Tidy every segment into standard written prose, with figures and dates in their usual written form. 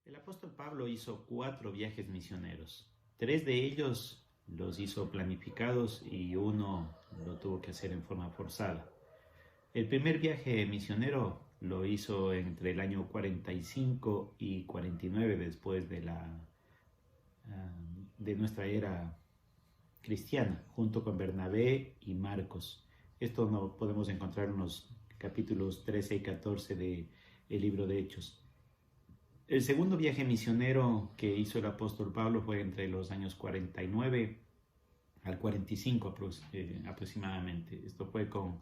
El apóstol Pablo hizo 4 viajes misioneros. 3 de ellos los hizo planificados y uno lo tuvo que hacer en forma forzada. El primer viaje misionero lo hizo entre el año 45 y 49 después de nuestra era cristiana, junto con Bernabé y Marcos. Esto lo podemos encontrar en los capítulos 13 y 14 del libro de Hechos. El segundo viaje misionero que hizo el apóstol Pablo fue entre los años 49 al 45 aproximadamente. Esto fue con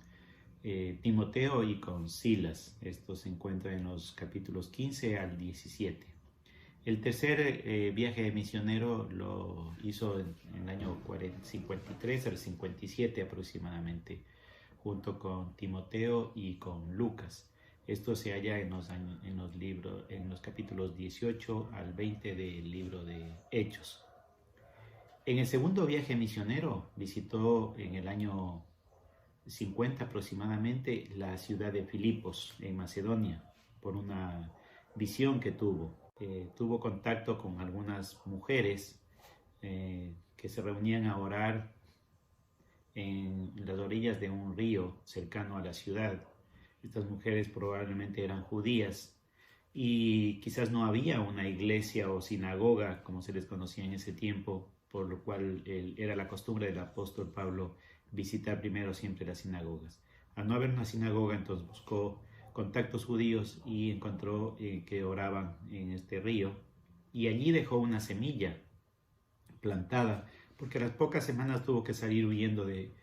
Timoteo y con Silas. Esto se encuentra en los capítulos 15 al 17. El tercer viaje misionero lo hizo en el año 53 al 57 aproximadamente, junto con Timoteo y con Lucas. Esto se halla en los capítulos 18 al 20 del libro de Hechos. En el segundo viaje misionero visitó en el año 50 aproximadamente la ciudad de Filipos, en Macedonia, por una visión que tuvo. Tuvo contacto con algunas mujeres que se reunían a orar en las orillas de un río cercano a la ciudad. Estas mujeres probablemente eran judías y quizás no había una iglesia o sinagoga como se les conocía en ese tiempo, por lo cual era la costumbre del apóstol Pablo visitar primero siempre las sinagogas. Al no haber una sinagoga, entonces buscó contactos judíos y encontró que oraban en este río, y allí dejó una semilla plantada, porque a las pocas semanas tuvo que salir huyendo de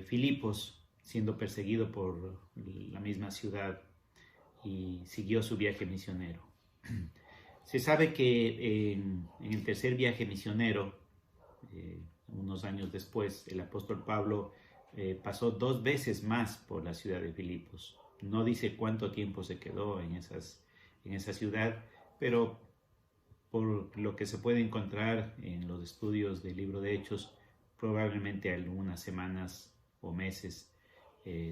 Filipos, siendo perseguido por la misma ciudad, y siguió su viaje misionero. Se sabe que en el tercer viaje misionero, unos años después, el apóstol Pablo pasó 2 veces más por la ciudad de Filipos. No dice cuánto tiempo se quedó en esa ciudad, pero por lo que se puede encontrar en los estudios del libro de Hechos, probablemente algunas semanas o meses,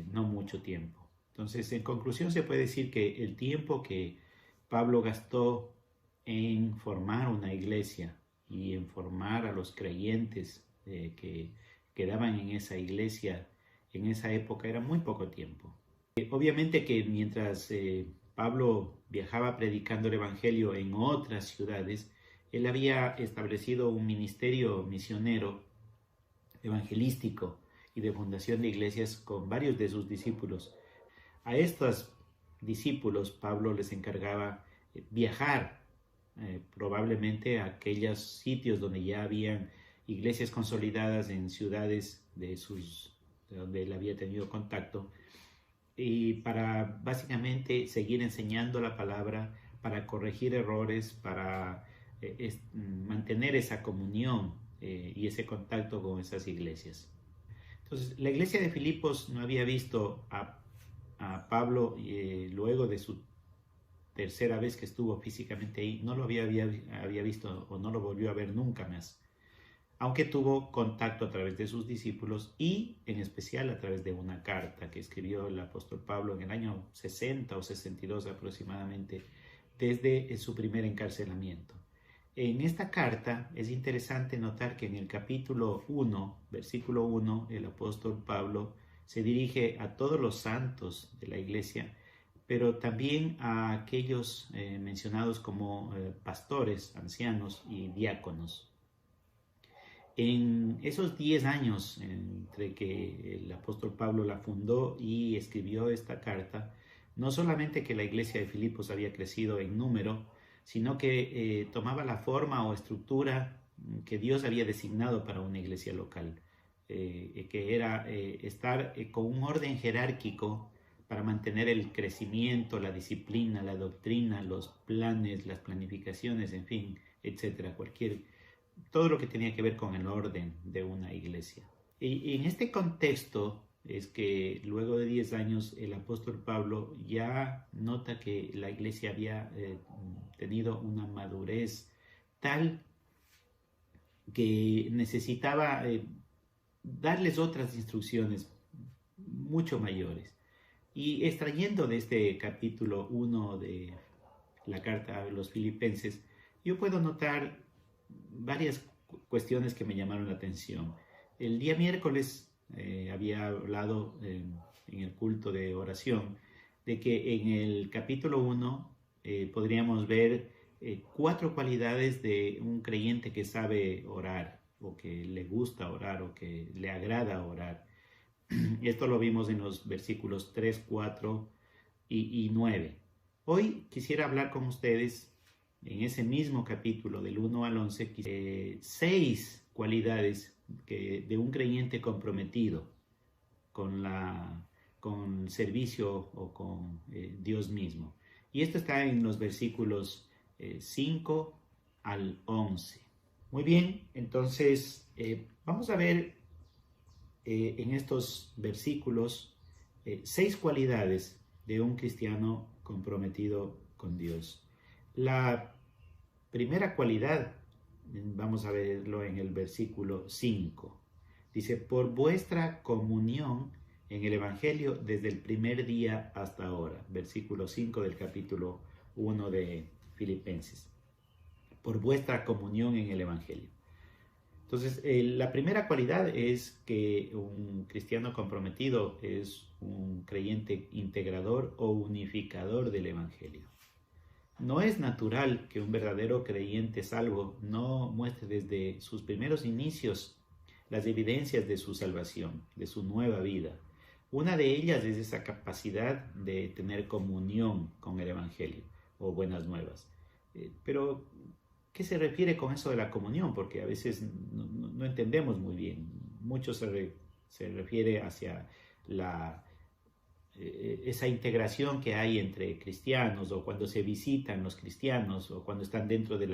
no mucho tiempo. Entonces, en conclusión, se puede decir que el tiempo que Pablo gastó en formar una iglesia y en formar a los creyentes que quedaban en esa iglesia en esa época era muy poco tiempo. Obviamente que mientras Pablo viajaba predicando el evangelio en otras ciudades, él había establecido un ministerio misionero evangelístico y de fundación de iglesias con varios de sus discípulos. A estos discípulos Pablo les encargaba viajar probablemente a aquellos sitios donde ya habían iglesias consolidadas en ciudades de donde él había tenido contacto, y para básicamente seguir enseñando la palabra, para corregir errores, para mantener esa comunión y ese contacto con esas iglesias. Entonces, la iglesia de Filipos no había visto a Pablo luego de su tercera vez que estuvo físicamente ahí, no lo había visto o no lo volvió a ver nunca más, aunque tuvo contacto a través de sus discípulos y en especial a través de una carta que escribió el apóstol Pablo en el año 60 o 62 aproximadamente, desde su primer encarcelamiento. En esta carta es interesante notar que en el capítulo 1, versículo 1, el apóstol Pablo se dirige a todos los santos de la iglesia, pero también a aquellos mencionados como pastores, ancianos y diáconos. En esos 10 años entre que el apóstol Pablo la fundó y escribió esta carta, no solamente que la iglesia de Filipos había crecido en número, sino que tomaba la forma o estructura que Dios había designado para una iglesia local, que era estar con un orden jerárquico para mantener el crecimiento, la disciplina, la doctrina, los planes, las planificaciones, en fin, etcétera, todo lo que tenía que ver con el orden de una iglesia. Y en este contexto es que luego de 10 años el apóstol Pablo ya nota que la iglesia había tenido una madurez tal que necesitaba darles otras instrucciones mucho mayores. Y extrayendo de este capítulo 1 de la carta a los Filipenses, yo puedo notar varias cuestiones que me llamaron la atención. El día miércoles había hablado en el culto de oración de que en el capítulo 1 podríamos ver 4 cualidades de un creyente que sabe orar, o que le gusta orar, o que le agrada orar. Esto lo vimos en los versículos 3, 4 y 9. Hoy quisiera hablar con ustedes en ese mismo capítulo del 1 al 11, 6 cualidades de un creyente comprometido con el servicio o con Dios mismo. Y esto está en los versículos 5 al 11. Muy bien, entonces vamos a ver en estos versículos 6 cualidades de un cristiano comprometido con Dios. La primera cualidad, vamos a verlo en el versículo 5. Dice, por vuestra comunión en el Evangelio desde el primer día hasta ahora. Versículo 5 del capítulo 1 de Filipenses. Por vuestra comunión en el Evangelio. Entonces, la primera cualidad es que un cristiano comprometido es un creyente integrador o unificador del Evangelio. No es natural que un verdadero creyente salvo no muestre desde sus primeros inicios las evidencias de su salvación, de su nueva vida. Una de ellas es esa capacidad de tener comunión con el Evangelio o buenas nuevas. Pero, ¿qué se refiere con eso de la comunión? Porque a veces no entendemos muy bien. Mucho se refiere hacia esa integración que hay entre cristianos, o cuando se visitan los cristianos, o cuando están dentro de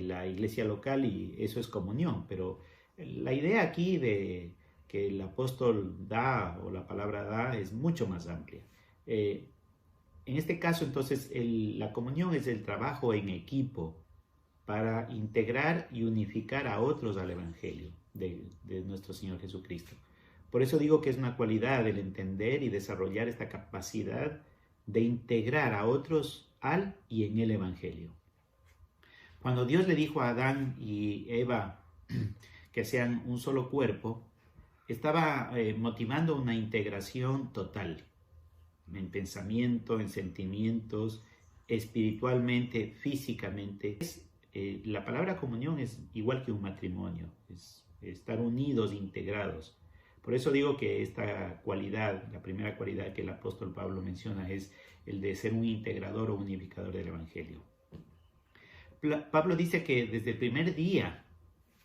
la iglesia local, y eso es comunión. Pero la idea aquí de que el apóstol da, o la palabra da, es mucho más amplia. En este caso, entonces, la comunión es el trabajo en equipo para integrar y unificar a otros al Evangelio de nuestro Señor Jesucristo. Por eso digo que es una cualidad el entender y desarrollar esta capacidad de integrar a otros al y en el Evangelio. Cuando Dios le dijo a Adán y Eva que sean un solo cuerpo, estaba motivando una integración total en pensamiento, en sentimientos, espiritualmente, físicamente. La palabra comunión es igual que un matrimonio, es estar unidos, integrados. Por eso digo que esta cualidad, la primera cualidad que el apóstol Pablo menciona, es el de ser un integrador o unificador del Evangelio. Pablo dice que desde el primer día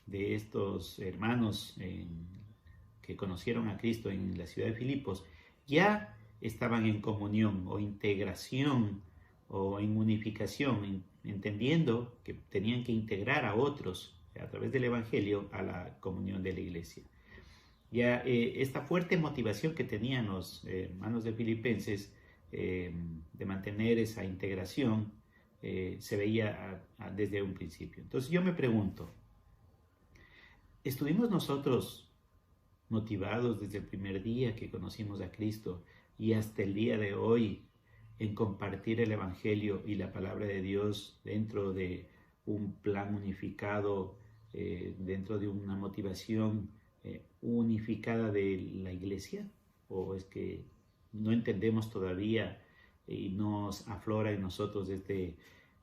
de estos hermanos que conocieron a Cristo en la ciudad de Filipos, ya estaban en comunión o integración o en unificación, entendiendo que tenían que integrar a otros a través del Evangelio a la comunión de la iglesia. Ya esta fuerte motivación que tenían los hermanos de Filipenses de mantener esa integración se veía desde un principio. Entonces yo me pregunto, ¿estuvimos nosotros motivados desde el primer día que conocimos a Cristo y hasta el día de hoy en compartir el Evangelio y la palabra de Dios dentro de un plan unificado, dentro de una motivación unificada de la iglesia? ¿O es que no entendemos todavía y nos aflora en nosotros este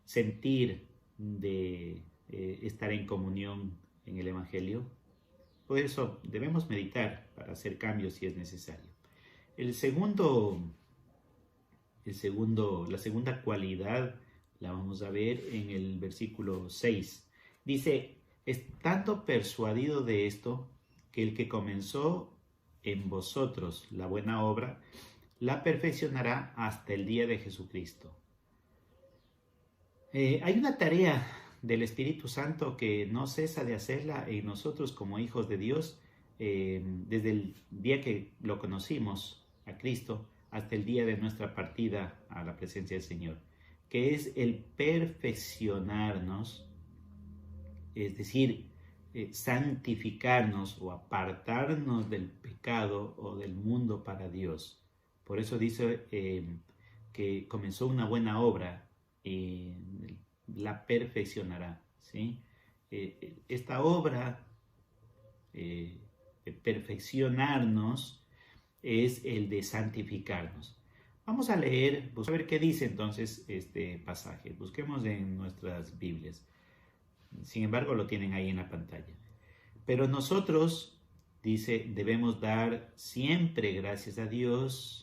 sentir de estar en comunión en el Evangelio? Por eso debemos meditar para hacer cambios si es necesario. La segunda cualidad la vamos a ver en el versículo 6. Dice, estando persuadido de esto, que el que comenzó en vosotros la buena obra, la perfeccionará hasta el día de Jesucristo. Hay una tarea del Espíritu Santo que no cesa de hacerla en nosotros como hijos de Dios, desde el día que lo conocimos a Cristo hasta el día de nuestra partida a la presencia del Señor, que es el perfeccionarnos, es decir, santificarnos o apartarnos del pecado o del mundo para Dios. Por eso dice que comenzó una buena obra eh, la perfeccionará, ¿sí? Esta obra de perfeccionarnos es el de santificarnos. Vamos a leer, a ver qué dice entonces este pasaje. Busquemos en nuestras Biblias. Sin embargo, lo tienen ahí en la pantalla. Pero nosotros, dice, debemos dar siempre gracias a Dios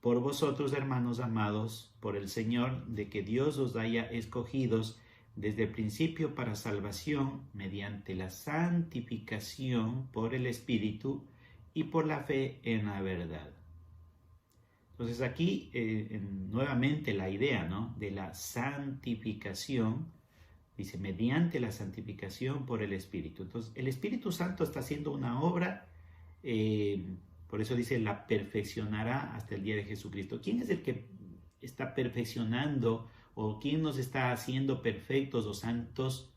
por vosotros, hermanos amados, por el Señor, de que Dios os haya escogidos desde el principio para salvación mediante la santificación por el Espíritu y por la fe en la verdad. Entonces aquí nuevamente la idea, ¿no?, de la santificación, dice, mediante la santificación por el Espíritu. Entonces el Espíritu Santo está haciendo una obra, por eso dice, la perfeccionará hasta el día de Jesucristo. ¿Quién es el que está perfeccionando o quién nos está haciendo perfectos o santos,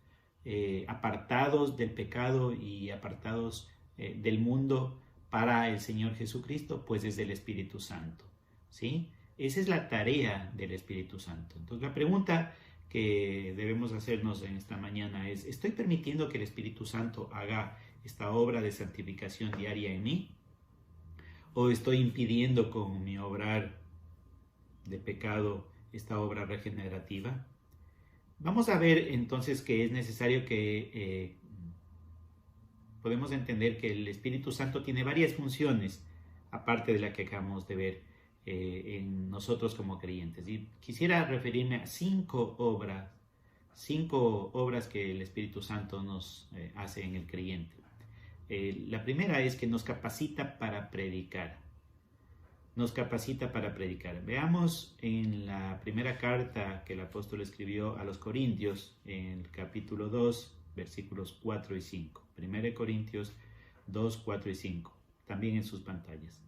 apartados del pecado y apartados del mundo para el Señor Jesucristo? Pues es el Espíritu Santo, ¿sí? Esa es la tarea del Espíritu Santo. Entonces la pregunta que debemos hacernos en esta mañana es, ¿estoy permitiendo que el Espíritu Santo haga esta obra de santificación diaria en mí? ¿O estoy impidiendo con mi obrar de pecado esta obra regenerativa? Vamos a ver entonces que es necesario que podemos entender que el Espíritu Santo tiene varias funciones, aparte de la que acabamos de ver en nosotros como creyentes. Y quisiera referirme a cinco obras que el Espíritu Santo nos hace en el creyente. La primera es que nos capacita para predicar. Nos capacita para predicar. Veamos en la primera carta que el apóstol escribió a los Corintios, en el capítulo 2, versículos 4 y 5. 1 Corintios 2, 4 y 5. También en sus pantallas.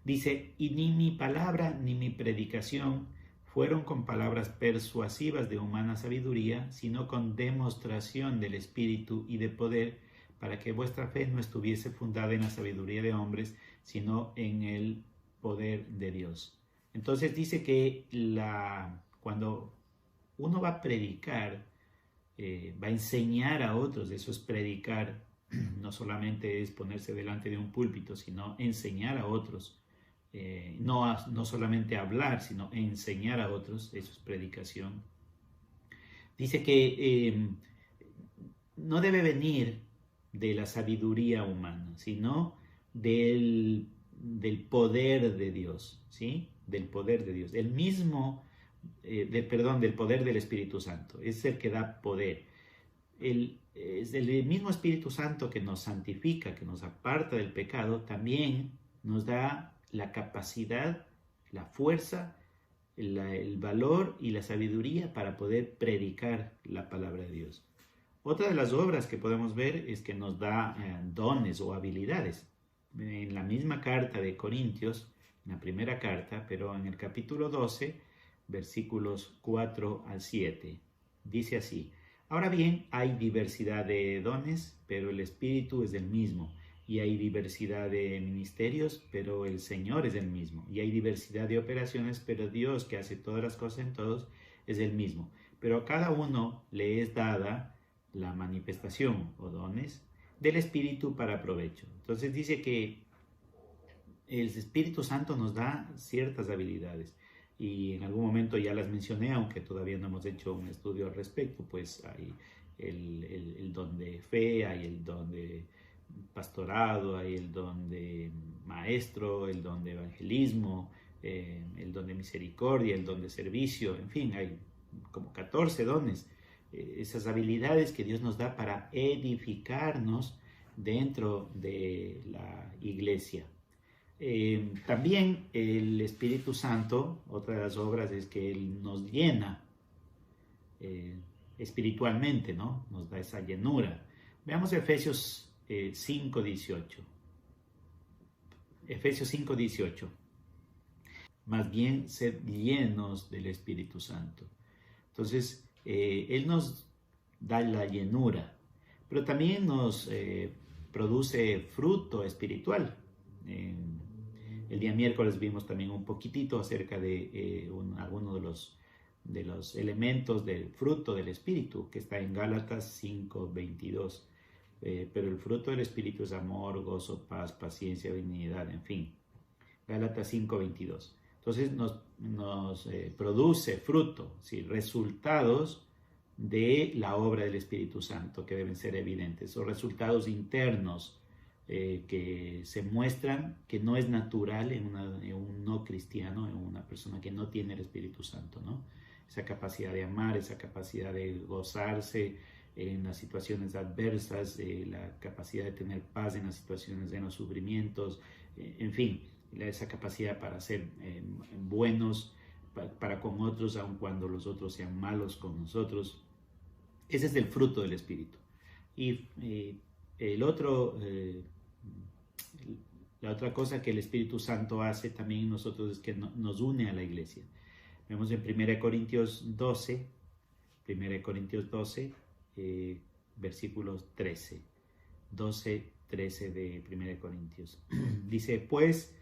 Dice, y ni mi palabra ni mi predicación fueron con palabras persuasivas de humana sabiduría, sino con demostración del Espíritu y de poder, para que vuestra fe no estuviese fundada en la sabiduría de hombres, sino en el poder de Dios. Entonces dice que cuando uno va a predicar, va a enseñar a otros, eso es predicar, no solamente es ponerse delante de un púlpito, sino enseñar a otros, no solamente hablar, sino enseñar a otros, eso es predicación. Dice que no debe venir de la sabiduría humana, sino del poder de Dios, ¿sí? Del poder de Dios. El mismo, del poder del Espíritu Santo. Es el que da poder. Es el mismo Espíritu Santo que nos santifica, que nos aparta del pecado, también nos da la capacidad, la fuerza, el valor y la sabiduría para poder predicar la palabra de Dios. Otra de las obras que podemos ver es que nos da dones o habilidades. En la misma carta de Corintios, en la primera carta, pero en el capítulo 12, versículos 4 al 7, dice así: ahora bien, hay diversidad de dones, pero el Espíritu es el mismo. Y hay diversidad de ministerios, pero el Señor es el mismo. Y hay diversidad de operaciones, pero Dios, que hace todas las cosas en todos, es el mismo. Pero a cada uno le es dada la manifestación o dones del Espíritu para provecho. Entonces dice que el Espíritu Santo nos da ciertas habilidades. Y en algún momento ya las mencioné, aunque todavía no hemos hecho un estudio al respecto. Pues hay el don de fe, hay el don de pastorado, hay el don de maestro, el don de evangelismo, el don de misericordia, el don de servicio, en fin, hay como 14 dones, esas habilidades que Dios nos da para edificarnos dentro de la iglesia. También el Espíritu Santo, otra de las obras es que Él nos llena espiritualmente, ¿no? Nos da esa llenura. Veamos Efesios 5:18. Efesios 5:18. Más bien, sed llenos del Espíritu Santo. Entonces, Él nos da la llenura, pero también nos produce fruto espiritual. El día miércoles vimos también un poquitito acerca de algunos de los elementos del fruto del Espíritu, que está en Gálatas 5:22. Pero el fruto del Espíritu es amor, gozo, paz, paciencia, benignidad, en fin. Gálatas 5:22. Entonces nos produce fruto, ¿sí? Resultados de la obra del Espíritu Santo que deben ser evidentes, o resultados internos que se muestran que no es natural en un no cristiano, en una persona que no tiene el Espíritu Santo, ¿no? Esa capacidad de amar, esa capacidad de gozarse en las situaciones adversas, la capacidad de tener paz en las situaciones de los sufrimientos, en fin, esa capacidad para ser buenos para con otros, aun cuando los otros sean malos con nosotros. Ese es el fruto del Espíritu. Y la otra cosa que el Espíritu Santo hace también en nosotros es que nos une a la iglesia. Vemos en 1 Corintios 12, versículos 13, 13 de 1 Corintios. Dice, pues,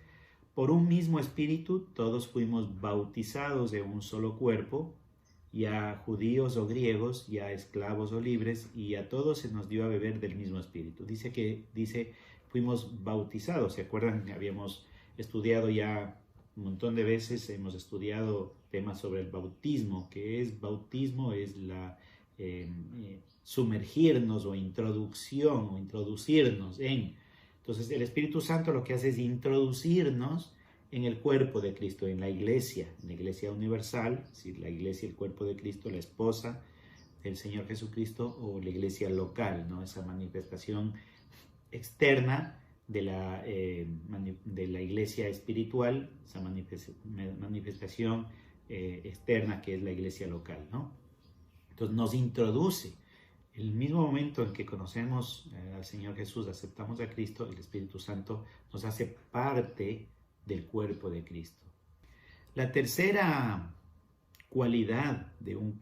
por un mismo Espíritu todos fuimos bautizados de un solo cuerpo, y a judíos o griegos, y a esclavos o libres, y a todos se nos dio a beber del mismo Espíritu. Dice, fuimos bautizados. ¿Se acuerdan? Habíamos estudiado ya un montón de veces, hemos estudiado temas sobre el bautismo. ¿Qué es bautismo? Es la sumergirnos o introducción o introducirnos en. Entonces el Espíritu Santo lo que hace es introducirnos en el cuerpo de Cristo, en la iglesia universal, es decir, la iglesia, el cuerpo de Cristo, la esposa del Señor Jesucristo, o la iglesia local, ¿no? Esa manifestación externa de la iglesia espiritual, esa manifestación externa que es la iglesia local, ¿no? Entonces nos introduce. El mismo momento en que conocemos al Señor Jesús, aceptamos a Cristo, el Espíritu Santo nos hace parte del cuerpo de Cristo. La tercera cualidad de un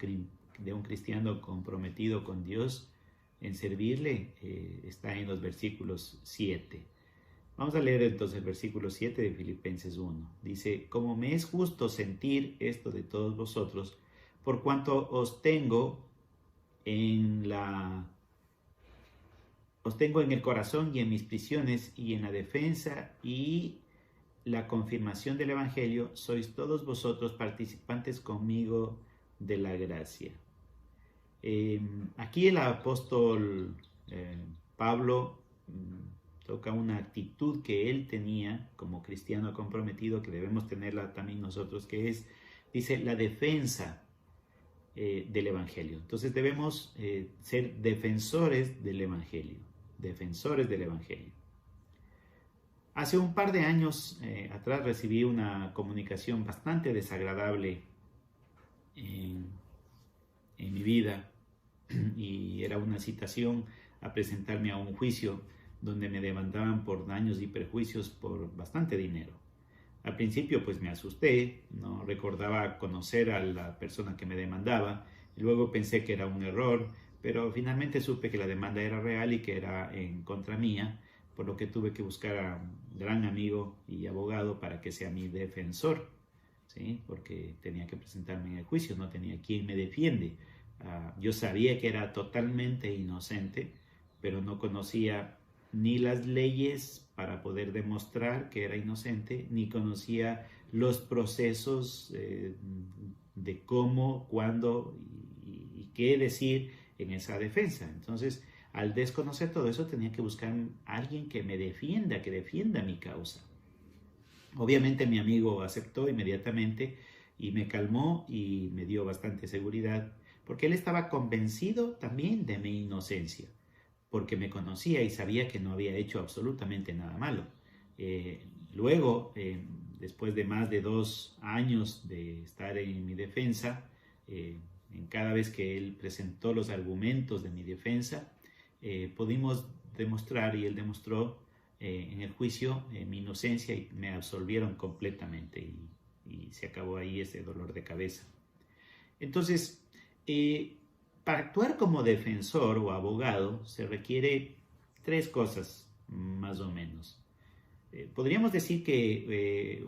cristiano comprometido con Dios en servirle está en los versículos 7. Vamos a leer entonces el versículo 7 de Filipenses 1. Dice, como me es justo sentir esto de todos vosotros, por cuanto os tengo en el corazón y en mis prisiones y en la defensa y la confirmación del Evangelio, sois todos vosotros participantes conmigo de la gracia. Aquí el apóstol Pablo toca una actitud que él tenía como cristiano comprometido, que debemos tenerla también nosotros, que es, dice, la defensa del Evangelio. Entonces debemos ser defensores del Evangelio, Hace un par de años atrás recibí una comunicación bastante desagradable en mi vida, y era una citación a presentarme a un juicio donde me demandaban por daños y perjuicios por bastante dinero. Al principio pues me asusté, no recordaba conocer a la persona que me demandaba, y luego pensé que era un error, pero finalmente supe que la demanda era real y que era en contra mía, por lo que tuve que buscar a un gran amigo y abogado para que sea mi defensor, ¿sí? Porque tenía que presentarme en el juicio, no tenía quien me defiende. Yo sabía que era totalmente inocente, pero no conocía ni las leyes para poder demostrar que era inocente, ni conocía los procesos de cómo, cuándo y qué decir en esa defensa. Entonces, al desconocer todo eso, tenía que buscar a alguien que me defienda, que defienda mi causa. Obviamente mi amigo aceptó inmediatamente y me calmó y me dio bastante seguridad, porque él estaba convencido también de mi inocencia, porque me conocía y sabía que no había hecho absolutamente nada malo. Luego, después de más de 2 años de estar en mi defensa, en cada vez que él presentó los argumentos de mi defensa, pudimos demostrar, y él demostró en el juicio mi inocencia, y me absolvieron completamente, y se acabó ahí ese dolor de cabeza. Entonces, para actuar como defensor o abogado se requiere 3 cosas más o menos. Podríamos decir que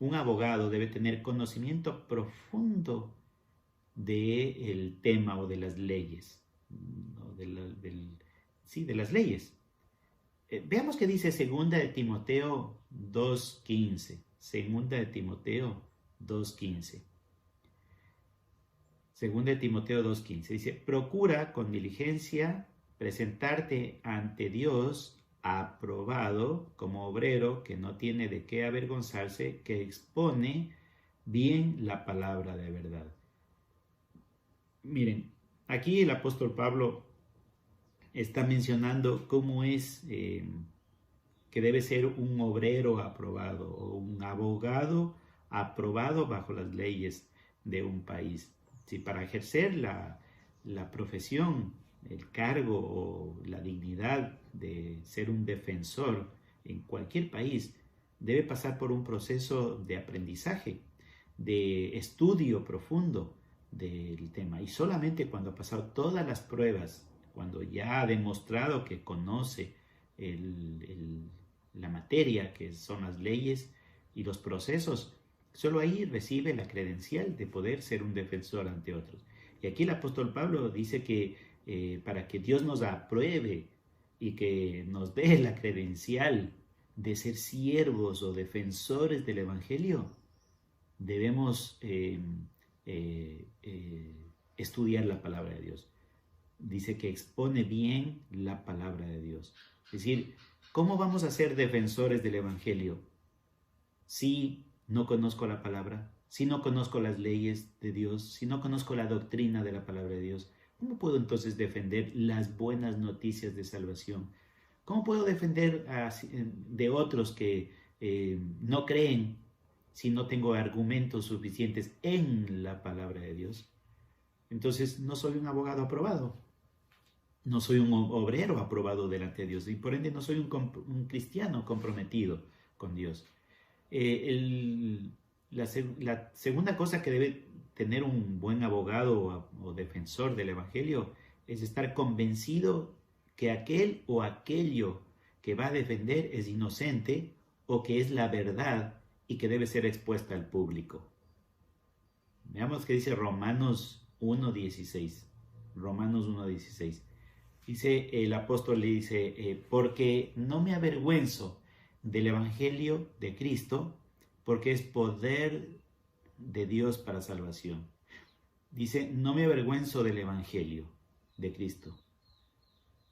un abogado debe tener conocimiento profundo del tema o de las leyes, o de las leyes. Veamos qué dice 2 de Timoteo 2:15. 2 de Timoteo 2:15. 2 de Timoteo 2:15 dice: procura con diligencia presentarte ante Dios aprobado como obrero que no tiene de qué avergonzarse, que expone bien la palabra de verdad. Miren, aquí el apóstol Pablo está mencionando cómo es que debe ser un obrero aprobado o un abogado aprobado bajo las leyes de un país. Si para ejercer la profesión, el cargo o la dignidad de ser un defensor en cualquier país, debe pasar por un proceso de aprendizaje, de estudio profundo del tema. Y solamente cuando ha pasado todas las pruebas, cuando ya ha demostrado que conoce la materia, que son las leyes y los procesos, solo ahí recibe la credencial de poder ser un defensor ante otros. Y aquí el apóstol Pablo dice que para que Dios nos apruebe y que nos dé la credencial de ser siervos o defensores del Evangelio, debemos estudiar la palabra de Dios. Dice que expone bien la palabra de Dios. Es decir, ¿cómo vamos a ser defensores del Evangelio si no conozco la palabra, si no conozco las leyes de Dios, si no conozco la doctrina de la palabra de Dios? ¿Cómo puedo entonces defender las buenas noticias de salvación? ¿Cómo puedo defender de otros que no creen si no tengo argumentos suficientes en la palabra de Dios? Entonces no soy un abogado aprobado, no soy un obrero aprobado delante de Dios y por ende no soy un cristiano comprometido con Dios. La segunda cosa que debe tener un buen abogado o defensor del Evangelio es estar convencido que aquel o aquello que va a defender es inocente o que es la verdad y que debe ser expuesta al público. Veamos qué dice Romanos 1:16. Romanos 1:16. Dice, el apóstol le dice, porque no me avergüenzo del Evangelio de Cristo, porque es poder de Dios para salvación. Dice, no me avergüenzo del Evangelio de Cristo.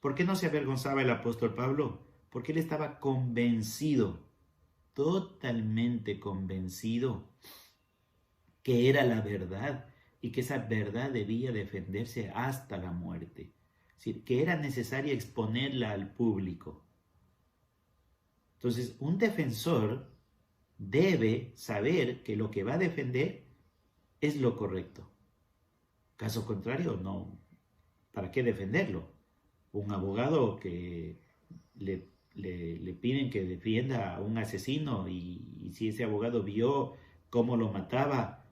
¿Por qué no se avergonzaba el apóstol Pablo? Porque él estaba convencido, totalmente convencido, que era la verdad y que esa verdad debía defenderse hasta la muerte. Es decir, que era necesario exponerla al público. Entonces, un defensor debe saber que lo que va a defender es lo correcto. Caso contrario, no. ¿Para qué defenderlo? Un abogado que le piden que defienda a un asesino y si ese abogado vio cómo lo mataba,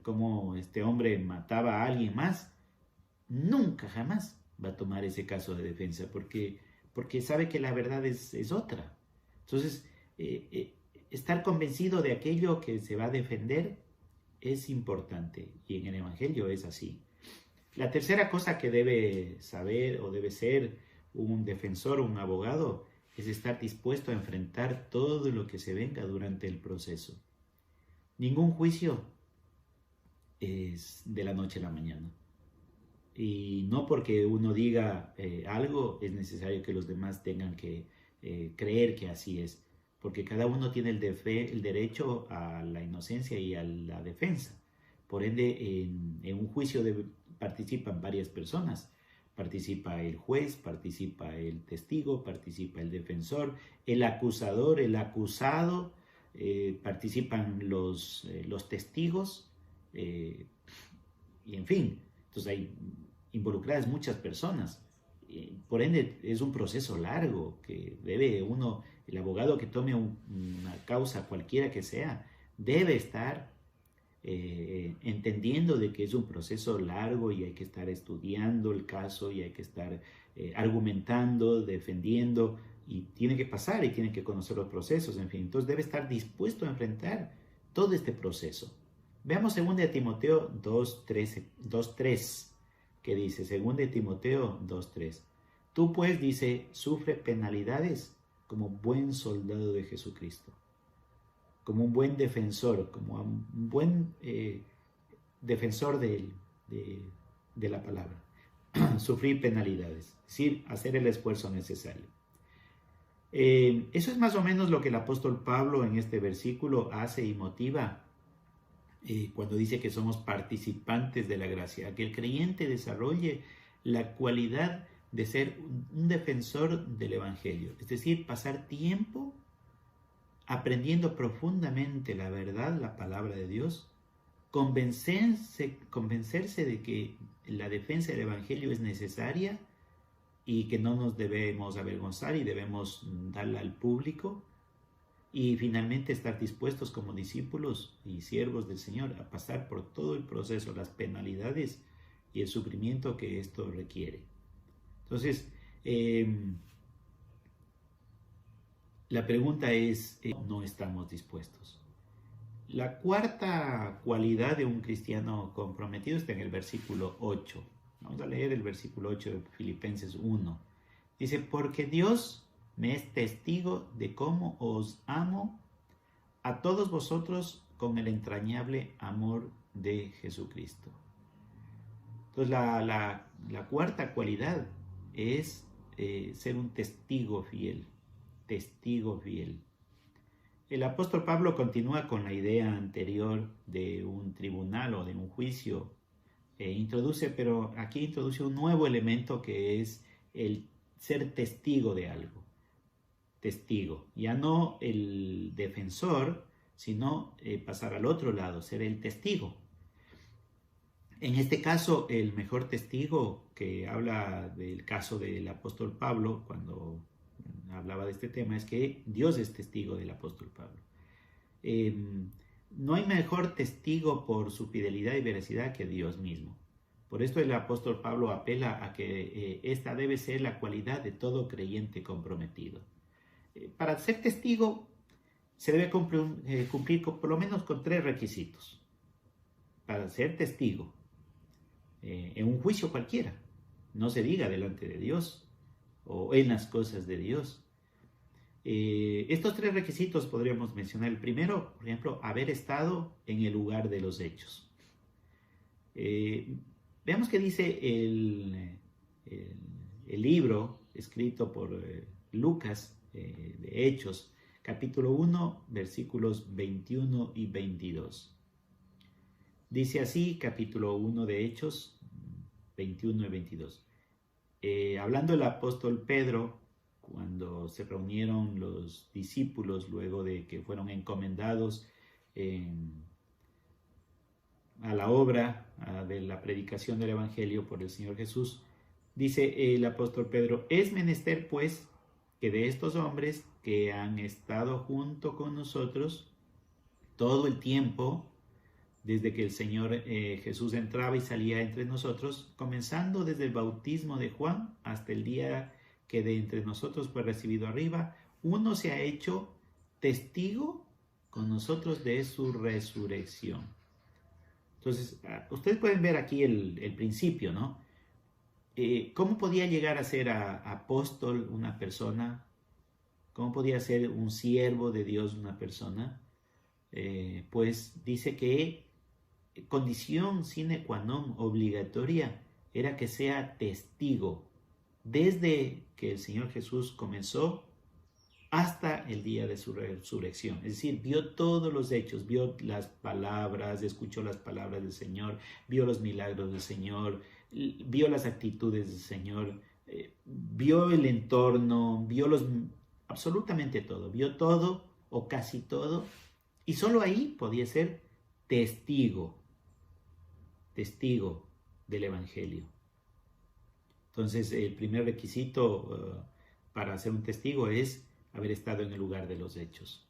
cómo este hombre mataba a alguien más, nunca jamás va a tomar ese caso de defensa porque sabe que la verdad es otra. Entonces, estar convencido de aquello que se va a defender es importante y en el Evangelio es así. La tercera cosa que debe saber o debe ser un defensor o un abogado es estar dispuesto a enfrentar todo lo que se venga durante el proceso. Ningún juicio es de la noche a la mañana. Y no porque uno diga algo es necesario que los demás tengan que creer que así es, porque cada uno tiene el derecho a la inocencia y a la defensa. Por ende, en un juicio participan varias personas. Participa el juez, participa el testigo, participa el defensor, el acusador, el acusado, participan los testigos, y en fin. Entonces hay involucradas muchas personas. Por ende, es un proceso largo que debe el abogado que tome una causa cualquiera que sea, debe estar entendiendo de que es un proceso largo y hay que estar estudiando el caso y hay que estar argumentando, defendiendo y tiene que pasar y tiene que conocer los procesos, en fin. Entonces debe estar dispuesto a enfrentar todo este proceso. Veamos 2 Timoteo 2:3, que dice, 2 Timoteo 2:3. Tú pues, dice, sufre penalidades como buen soldado de Jesucristo, como un buen defensor, como un buen defensor de la palabra. Sufrir penalidades, es decir, hacer el esfuerzo necesario. Eso es más o menos lo que el apóstol Pablo en este versículo hace y motiva cuando dice que somos participantes de la gracia, que el creyente desarrolle la cualidad de ser un defensor del Evangelio, es decir, pasar tiempo aprendiendo profundamente la verdad, la palabra de Dios, convencerse de que la defensa del Evangelio es necesaria y que no nos debemos avergonzar y debemos darla al público, y finalmente estar dispuestos como discípulos y siervos del Señor a pasar por todo el proceso, las penalidades y el sufrimiento que esto requiere. Entonces, la pregunta es, ¿no estamos dispuestos? La cuarta cualidad de un cristiano comprometido está en el versículo 8. Vamos a leer el versículo 8 de Filipenses 1. Dice, porque Dios me es testigo de cómo os amo a todos vosotros con el entrañable amor de Jesucristo. Entonces la cuarta cualidad es ser un testigo fiel, testigo fiel. El apóstol Pablo continúa con la idea anterior de un tribunal o de un juicio. Pero aquí introduce un nuevo elemento que es el ser testigo de algo. Testigo, ya no el defensor, sino pasar al otro lado, ser el testigo. En este caso, el mejor testigo que habla del caso del apóstol Pablo, cuando hablaba de este tema, es que Dios es testigo del apóstol Pablo. No hay mejor testigo por su fidelidad y veracidad que Dios mismo. Por esto el apóstol Pablo apela a que esta debe ser la cualidad de todo creyente comprometido. Para ser testigo se debe cumplir por lo menos con 3 requisitos. Para ser testigo en un juicio cualquiera, no se diga delante de Dios o en las cosas de Dios. Estos 3 requisitos podríamos mencionar. El primero, por ejemplo, haber estado en el lugar de los hechos. Veamos qué dice el libro escrito por Lucas de Hechos, capítulo 1, versículos 21 y 22. Dice así, capítulo 1 de Hechos, 21 y 22. Hablando el apóstol Pedro, cuando se reunieron los discípulos luego de que fueron encomendados a la obra de la predicación del Evangelio por el Señor Jesús, dice el apóstol Pedro, es menester pues que de estos hombres que han estado junto con nosotros todo el tiempo, desde que el Señor Jesús entraba y salía entre nosotros, comenzando desde el bautismo de Juan hasta el día que de entre nosotros fue recibido arriba, uno se ha hecho testigo con nosotros de su resurrección. Entonces, ustedes pueden ver aquí el principio, ¿no? ¿Cómo podía llegar a ser apóstol una persona? ¿Cómo podía ser un siervo de Dios una persona? Pues dice que condición sine qua non obligatoria era que sea testigo desde que el Señor Jesús comenzó hasta el día de su resurrección. Es decir, vio todos los hechos, vio las palabras, escuchó las palabras del Señor, vio los milagros del Señor, vio las actitudes del Señor, vio el entorno, absolutamente todo, vio todo o casi todo, y solo ahí podía ser testigo del Evangelio. Entonces, el primer requisito para ser un testigo es haber estado en el lugar de los hechos.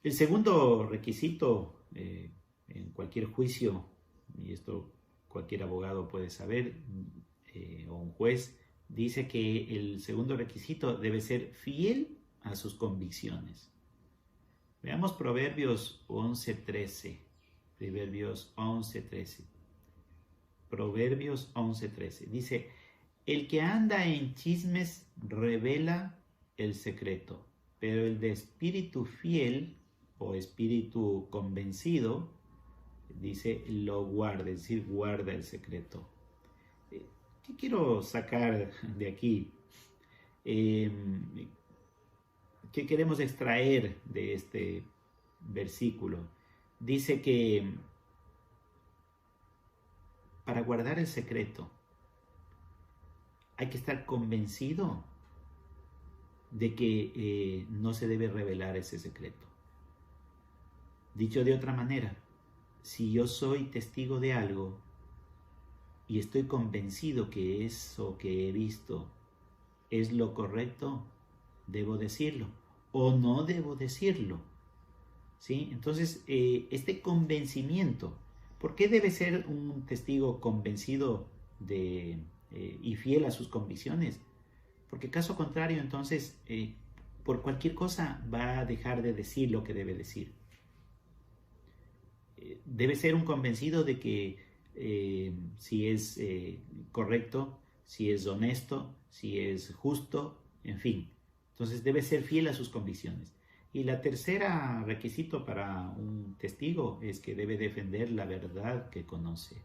El segundo requisito en cualquier juicio, y esto cualquier abogado puede saber, o un juez, dice que el segundo requisito debe ser fiel a sus convicciones. Veamos Proverbios 11:13. Proverbios 11:13. Proverbios 11:13. Dice, el que anda en chismes revela el secreto, pero el de espíritu fiel o espíritu convencido, dice, lo guarda, es decir, guarda el secreto. ¿Qué quiero sacar de aquí? ¿Qué queremos extraer de este versículo? Dice que para guardar el secreto hay que estar convencido de que no se debe revelar ese secreto. Dicho de otra manera, si yo soy testigo de algo y estoy convencido que eso que he visto es lo correcto, debo decirlo o no debo decirlo. ¿Sí? Entonces, este convencimiento, ¿por qué debe ser un testigo convencido y fiel a sus convicciones? Porque caso contrario, entonces, por cualquier cosa va a dejar de decir lo que debe decir. Debe ser un convencido de que si es correcto, si es honesto, si es justo, en fin. Entonces debe ser fiel a sus convicciones. Y la tercera requisito para un testigo es que debe defender la verdad que conoce.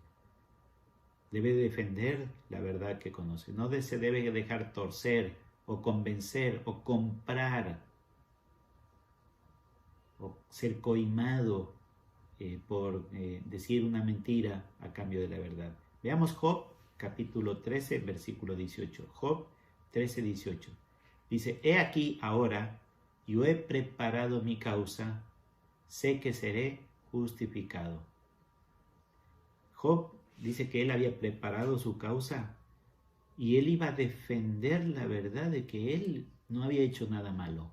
Debe defender la verdad que conoce. No se debe dejar torcer o convencer o comprar o ser coimado por decir una mentira a cambio de la verdad. Veamos Job capítulo 13, versículo 18. Job 13, 18. Dice, he aquí ahora, yo he preparado mi causa, sé que seré justificado. Job dice que él había preparado su causa y él iba a defender la verdad de que él no había hecho nada malo.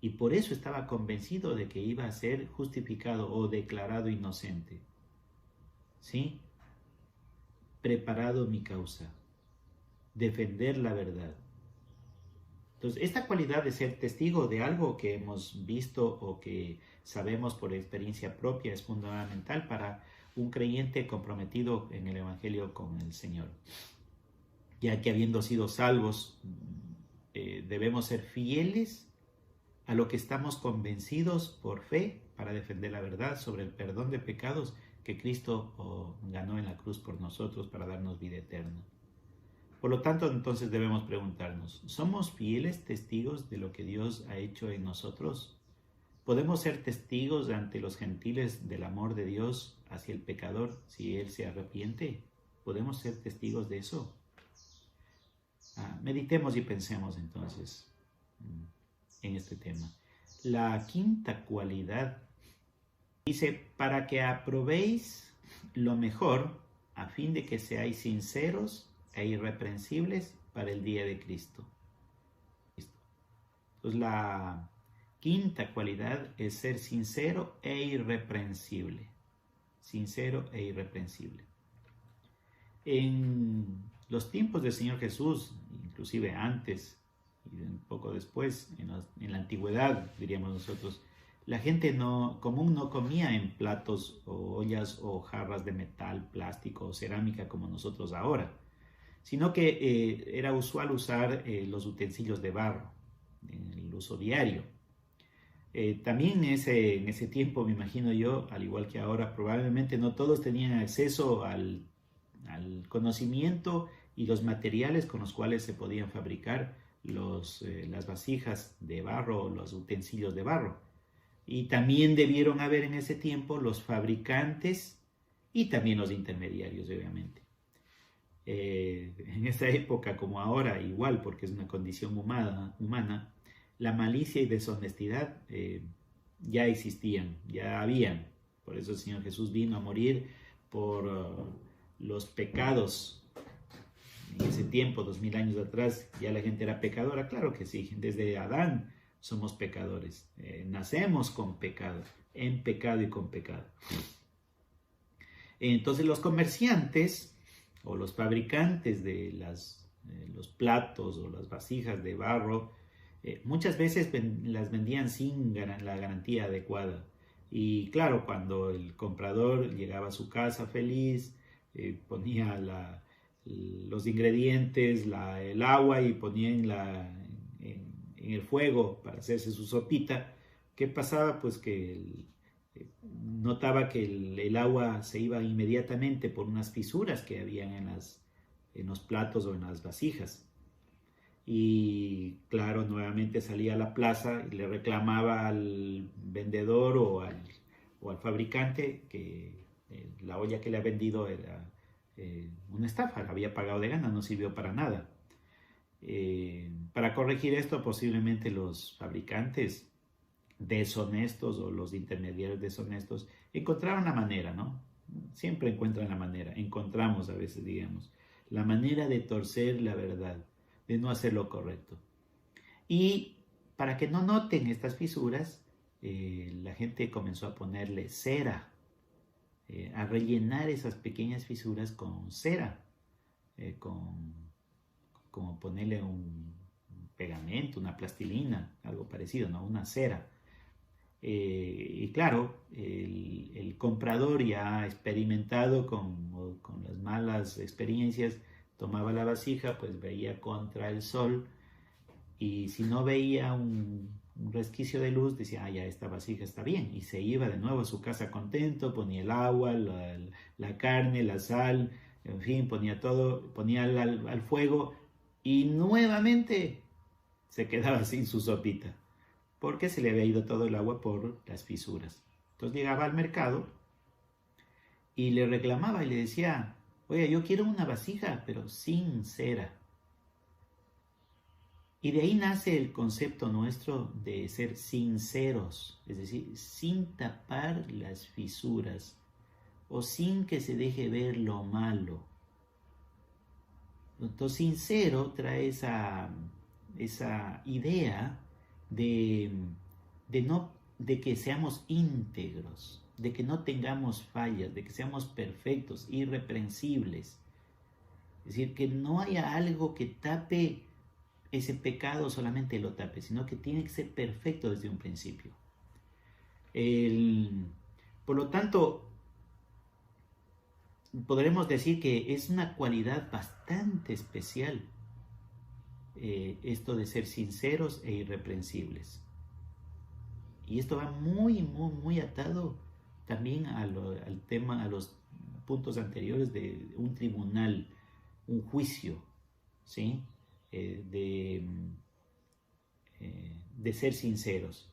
Y por eso estaba convencido de que iba a ser justificado o declarado inocente. ¿Sí? Preparado mi causa. Defender la verdad. Entonces, esta cualidad de ser testigo de algo que hemos visto o que sabemos por experiencia propia es fundamental para un creyente comprometido en el Evangelio con el Señor. Ya que habiendo sido salvos, debemos ser fieles a lo que estamos convencidos por fe para defender la verdad sobre el perdón de pecados que Cristo ganó en la cruz por nosotros para darnos vida eterna. Por lo tanto, entonces debemos preguntarnos, ¿somos fieles testigos de lo que Dios ha hecho en nosotros? ¿Podemos ser testigos ante los gentiles del amor de Dios hacia el pecador si él se arrepiente? ¿Podemos ser testigos de eso? Meditemos y pensemos entonces en este tema. La quinta cualidad dice, para que aprobéis lo mejor a fin de que seáis sinceros e irreprensibles para el día de Cristo. Entonces la quinta cualidad es ser sincero e irreprensible. Sincero e irreprensible. En los tiempos del Señor Jesús, inclusive antes y un poco después, en la antigüedad, diríamos nosotros, la gente común no comía en platos o ollas o jarras de metal, plástico o cerámica como nosotros ahora, sino que era usual usar los utensilios de barro en el uso diario. También en ese tiempo, me imagino yo, al igual que ahora, probablemente no todos tenían acceso al conocimiento y los materiales con los cuales se podían fabricar las vasijas de barro o los utensilios de barro. Y también debieron haber en ese tiempo los fabricantes y también los intermediarios, obviamente. En esa época, como ahora, igual, porque es una condición humana, la malicia y deshonestidad ya existían, ya habían. Por eso el Señor Jesús vino a morir por los pecados. En ese tiempo, 2000 años atrás, ya la gente era pecadora. Claro que sí, desde Adán somos pecadores. Nacemos con pecado, en pecado y con pecado. Entonces los comerciantes o los fabricantes de los platos o las vasijas de barro Muchas veces las vendían sin la garantía adecuada. Y claro, cuando el comprador llegaba a su casa feliz, ponía los ingredientes, el agua y ponía en el fuego para hacerse su sopita, ¿qué pasaba? Pues que notaba que el agua se iba inmediatamente por unas fisuras que habían en los platos o en las vasijas. Y claro, nuevamente salía a la plaza y le reclamaba al vendedor o al fabricante que la olla que le ha vendido era una estafa, la había pagado de gana, no sirvió para nada. Para corregir esto, posiblemente los fabricantes deshonestos o los intermediarios deshonestos encontraron la manera, ¿no? Siempre encuentran la manera, encontramos a veces, digamos, la manera de torcer la verdad, de no hacer lo correcto. Y para que no noten estas fisuras, la gente comenzó a ponerle cera, a rellenar esas pequeñas fisuras con cera, como ponerle un pegamento, una plastilina, algo parecido, ¿no? Una cera. Y claro, el comprador ya experimentado con las malas experiencias, tomaba la vasija, pues veía contra el sol y si no veía un resquicio de luz, decía, ah, ya esta vasija está bien, y se iba de nuevo a su casa contento, ponía el agua, la carne, la sal, en fin, ponía todo, ponía al fuego y nuevamente se quedaba sin su sopita, porque se le había ido todo el agua por las fisuras. Entonces llegaba al mercado y le reclamaba y le decía, oye, yo quiero una vasija, pero sin cera. Y de ahí nace el concepto nuestro de ser sinceros, es decir, sin tapar las fisuras o sin que se deje ver lo malo. Entonces, sincero trae esa idea de que seamos íntegros, de que no tengamos fallas, de que seamos perfectos, irreprensibles. Es decir, que no haya algo que tape ese pecado, solamente lo tape, sino que tiene que ser perfecto desde un principio. Por lo tanto, podremos decir que es una cualidad bastante especial esto de ser sinceros e irreprensibles. Y esto va muy, muy, muy atado también al tema, a los puntos anteriores de un tribunal, un juicio, ¿sí? De ser sinceros.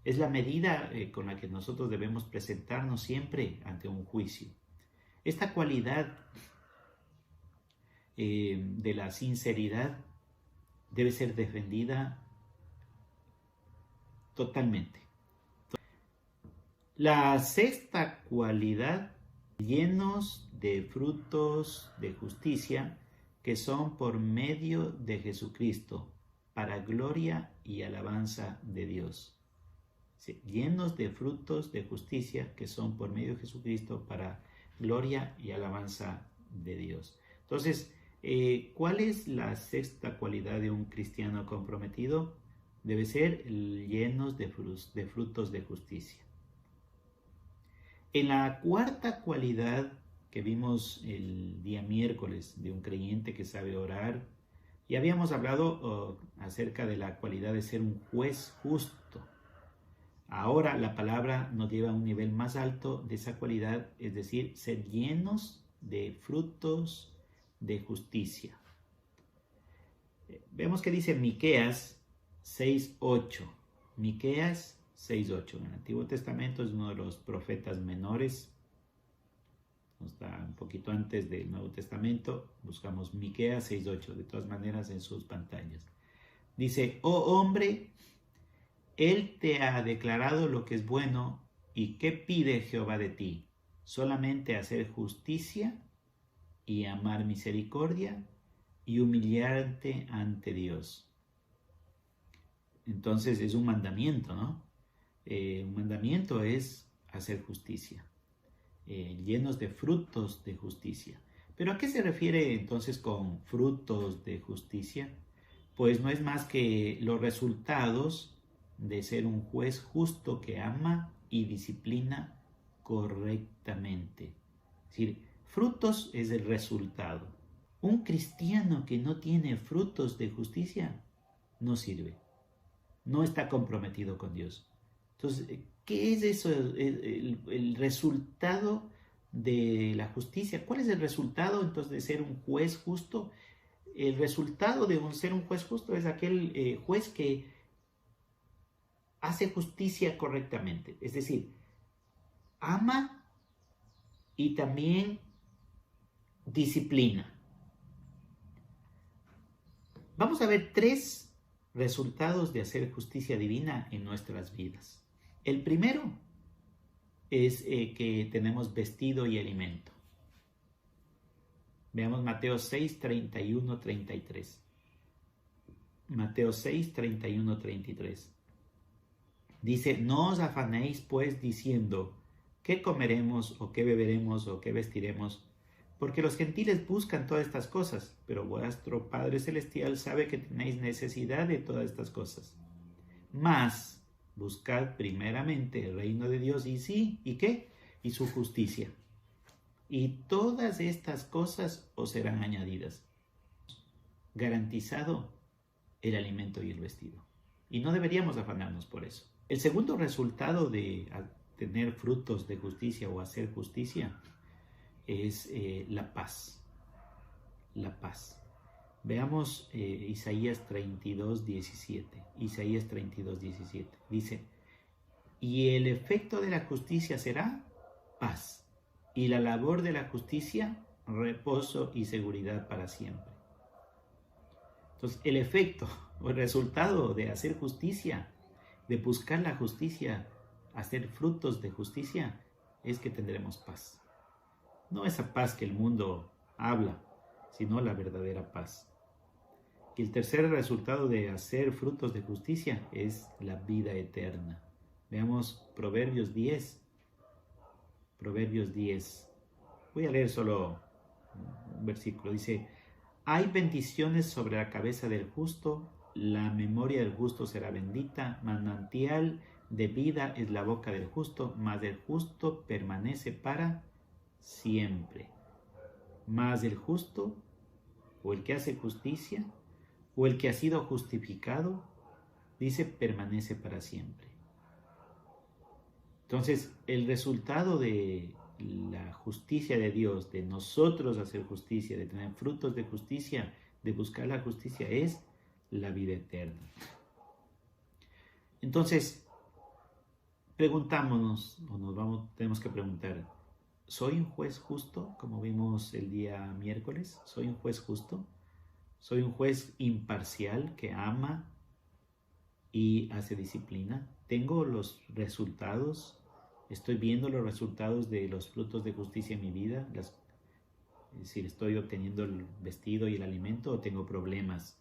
Es la medida con la que nosotros debemos presentarnos siempre ante un juicio. Esta cualidad de la sinceridad debe ser defendida totalmente. La sexta cualidad, llenos de frutos de justicia, que son por medio de Jesucristo, para gloria y alabanza de Dios. Sí, llenos de frutos de justicia, que son por medio de Jesucristo, para gloria y alabanza de Dios. Entonces, ¿cuál es la sexta cualidad de un cristiano comprometido? Debe ser llenos de frutos de justicia. En la cuarta cualidad que vimos el día miércoles de un creyente que sabe orar, y habíamos hablado acerca de la cualidad de ser un juez justo. Ahora la palabra nos lleva a un nivel más alto de esa cualidad, es decir, ser llenos de frutos de justicia. Vemos que dice Miqueas 6:8. Miqueas 6:8. En el Antiguo Testamento es uno de los profetas menores. Está un poquito antes del Nuevo Testamento. Buscamos Miqueas 6:8. De todas maneras en sus pantallas. Dice, oh hombre, Él te ha declarado lo que es bueno, y ¿qué pide Jehová de ti? Solamente hacer justicia y amar misericordia y humillarte ante Dios. Entonces es un mandamiento, ¿no? Un mandamiento es hacer justicia, llenos de frutos de justicia. ¿Pero a qué se refiere entonces con frutos de justicia? pues no es más que los resultados de ser un juez justo que ama y disciplina correctamente. Es decir, frutos es el resultado. Un cristiano que no tiene frutos de justicia no sirve, no está comprometido con Dios. Entonces, ¿qué es eso? El resultado de la justicia. ¿Cuál es el resultado entonces de ser un juez justo? El resultado de ser un juez justo es aquel juez que hace justicia correctamente, es decir, ama y también disciplina. Vamos a ver 3 resultados de hacer justicia divina en nuestras vidas. El primero es que tenemos vestido y alimento. Veamos Mateo 6, 31, 33. Mateo 6, 31, 33. Dice, no os afanéis pues diciendo, ¿qué comeremos o qué beberemos o qué vestiremos? Porque los gentiles buscan todas estas cosas, pero vuestro Padre Celestial sabe que tenéis necesidad de todas estas cosas. Mas buscad primeramente el reino de Dios ¿y qué? Y su justicia. Y todas estas cosas os serán añadidas. Garantizado el alimento y el vestido. Y no deberíamos afanarnos por eso. El segundo resultado de tener frutos de justicia o hacer justicia es la paz. La paz. Veamos Isaías 32, 17. Isaías 32, 17. Dice, y el efecto de la justicia será paz, y la labor de la justicia, reposo y seguridad para siempre. Entonces, el efecto o el resultado de hacer justicia, de buscar la justicia, hacer frutos de justicia, es que tendremos paz. No esa paz que el mundo habla, sino la verdadera paz. Y el tercer resultado de hacer frutos de justicia es la vida eterna. Veamos Proverbios 10. Proverbios 10. Voy a leer solo un versículo. Dice, hay bendiciones sobre la cabeza del justo, la memoria del justo será bendita, manantial de vida es la boca del justo, mas el justo permanece para siempre. Mas el justo, o el que hace justicia, o el que ha sido justificado, dice, permanece para siempre. Entonces, el resultado de la justicia de Dios, de nosotros hacer justicia, de tener frutos de justicia, de buscar la justicia, es la vida eterna. Entonces, preguntámonos, tenemos que preguntar, ¿soy un juez justo? Como vimos el día miércoles, ¿soy un juez justo? ¿Soy un juez imparcial que ama y hace disciplina? ¿Tengo los resultados? ¿Estoy viendo los resultados de los frutos de justicia en mi vida? Es decir, ¿estoy obteniendo el vestido y el alimento o tengo problemas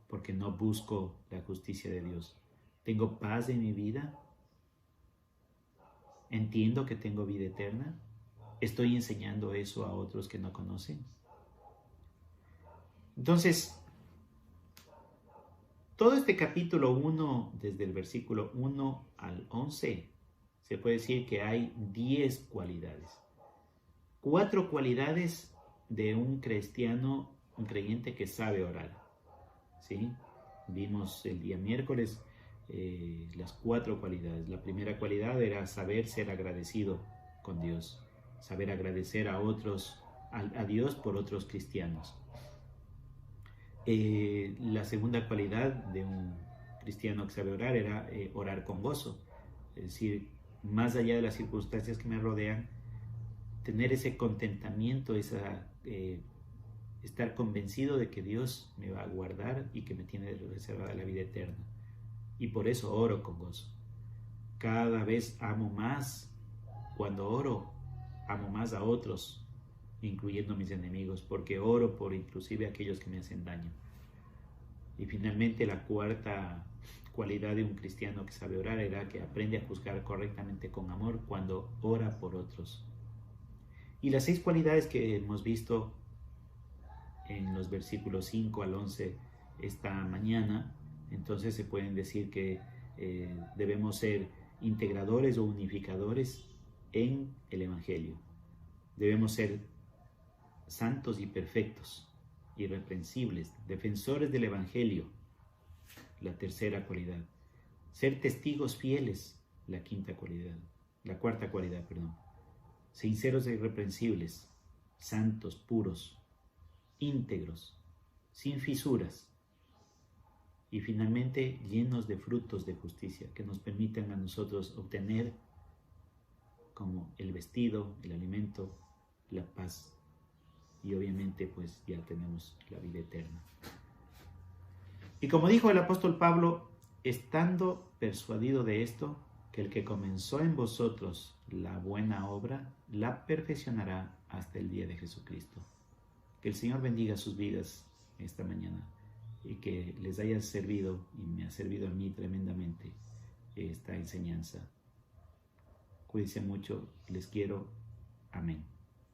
porque no busco la justicia de Dios? ¿Tengo paz en mi vida? ¿Entiendo que tengo vida eterna? ¿Estoy enseñando eso a otros que no conocen? Entonces, todo este capítulo 1, desde el versículo 1 al 11, se puede decir que hay 10 cualidades. 4 cualidades de un cristiano, un creyente que sabe orar. ¿Sí? Vimos el día miércoles las 4 cualidades. La primera cualidad era saber ser agradecido con Dios, saber agradecer a otros, a Dios por otros cristianos. La segunda cualidad de un cristiano que sabe orar era orar con gozo, es decir, más allá de las circunstancias que me rodean, tener ese contentamiento, estar convencido de que Dios me va a guardar y que me tiene reservada la vida eterna. Y por eso oro con gozo. Cada vez amo más, cuando oro, amo más a otros, incluyendo a mis enemigos, porque oro por inclusive aquellos que me hacen daño. Y finalmente la cuarta cualidad de un cristiano que sabe orar era que aprende a juzgar correctamente con amor cuando ora por otros. Y las 6 cualidades que hemos visto en los versículos 5 al 11 esta mañana, entonces se pueden decir que debemos ser integradores o unificadores en el Evangelio. Debemos ser santos y perfectos, irreprensibles, defensores del Evangelio, la tercera cualidad. Ser testigos fieles, la cuarta cualidad, perdón. Sinceros e irreprensibles, santos, puros, íntegros, sin fisuras. Y finalmente, llenos de frutos de justicia que nos permitan a nosotros obtener como el vestido, el alimento, la paz. Y obviamente pues ya tenemos la vida eterna. Y como dijo el apóstol Pablo, estando persuadido de esto, que el que comenzó en vosotros la buena obra, la perfeccionará hasta el día de Jesucristo. Que el Señor bendiga sus vidas esta mañana y que les haya servido, y me ha servido a mí tremendamente, esta enseñanza. Cuídense mucho, les quiero. Amén.